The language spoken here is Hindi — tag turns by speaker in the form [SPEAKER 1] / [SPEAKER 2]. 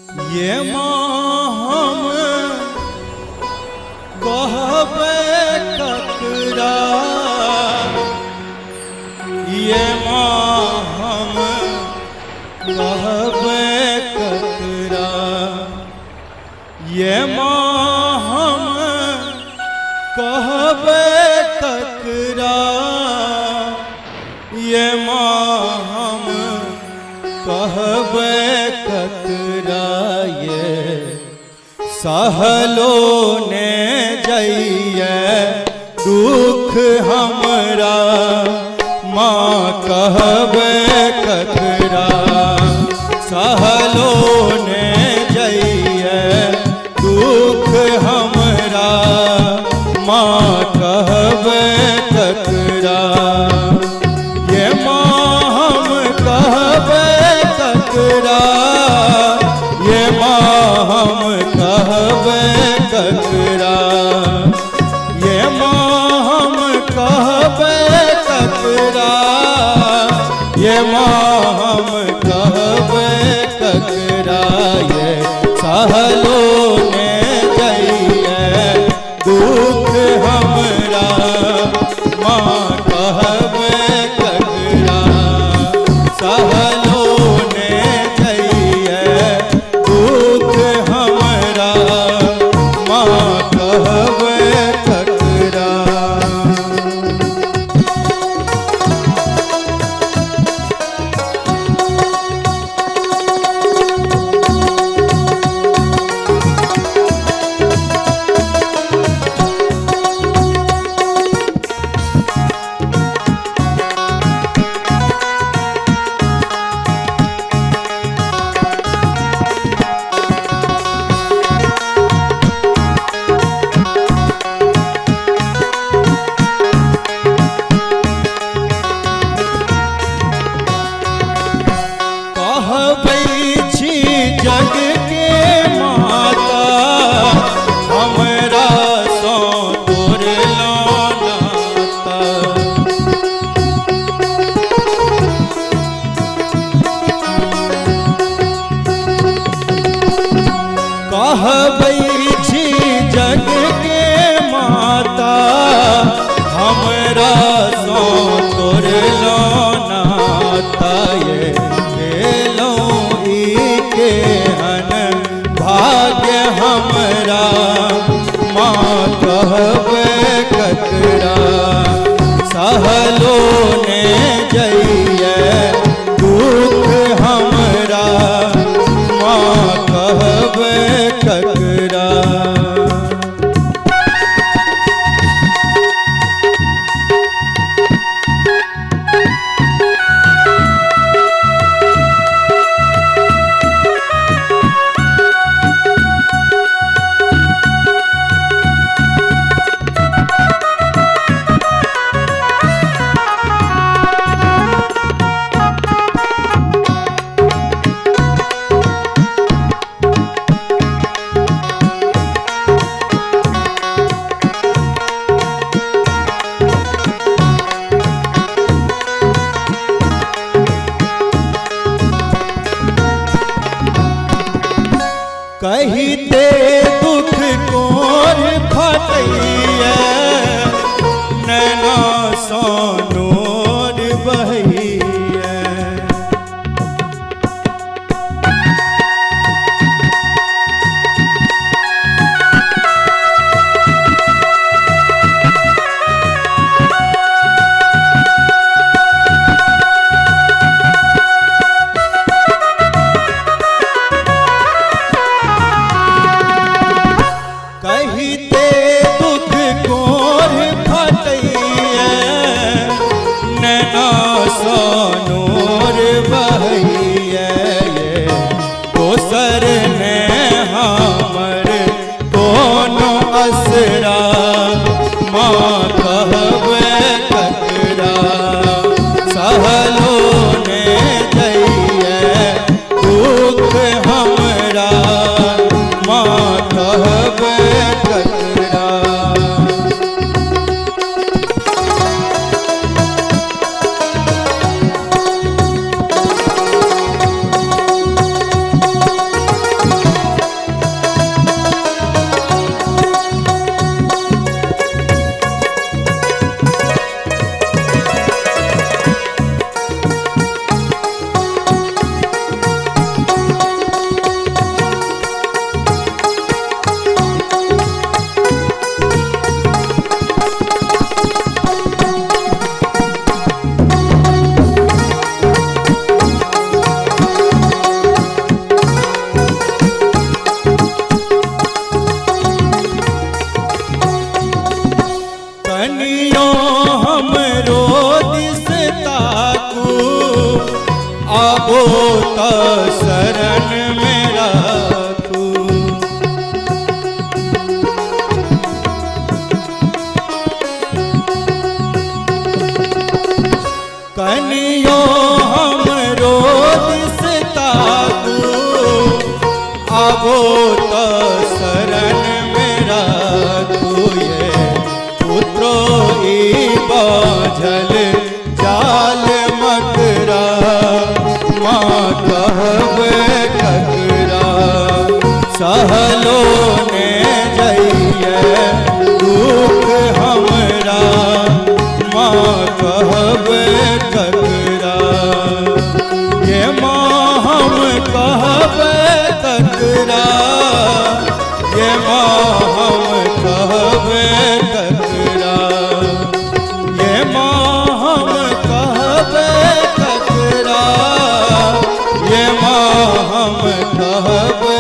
[SPEAKER 1] ये हम कहबे ककरा, ये हम कहबे ककरा, ये हम कहबे ककरा, ये हम कहबे ककरा। ये सहलो ने जइए दुख हमरा, माँ कहबे ककरा। सहलो ने जइए दुख हमरा, माँ कहबे ककरा। ये हम कहबे ककरा, ये हम कहबे ककरा, ये हम कहबे ककरा, ये हम कहबे ककरा। ये सहलो ने जइए दुख हमरा, माँ कहबे ककरा। सहलो ने जइए दुख हमरा, माँ कहबे ककरा। जग के माता हमरा सो तोर नाता। कहबै छी जग के माता हमरा सो तोर नाता। ये केहन भाग्य हमरा, माँ कहबे ककरा। सहलो ने जइए दुख हमरा, माँ कहबे ककरा। कहिते दुख कोर फटैया, नैना सँ नोर बहैया। कहिते दुख कोर फटैया, नैना सँ नोर बहैया। ये दोसर ने हमर कोनो असरा, माँ कहबे ककरा। सहलो ने जइए दुख हमरा, माँ कहबे ककरा। आवो तो शरण मेरा तुये पुत्रो ई बाझल जाल मकरा माँ कहबे ककरा सहलो ने जइए दुख हमरा माँ कहबे ककरा ये माँ हम कहबे ककरा ये माँ हम कहबे ककरा ये माँ हम कहबे ककरा ये माँ हम कहबे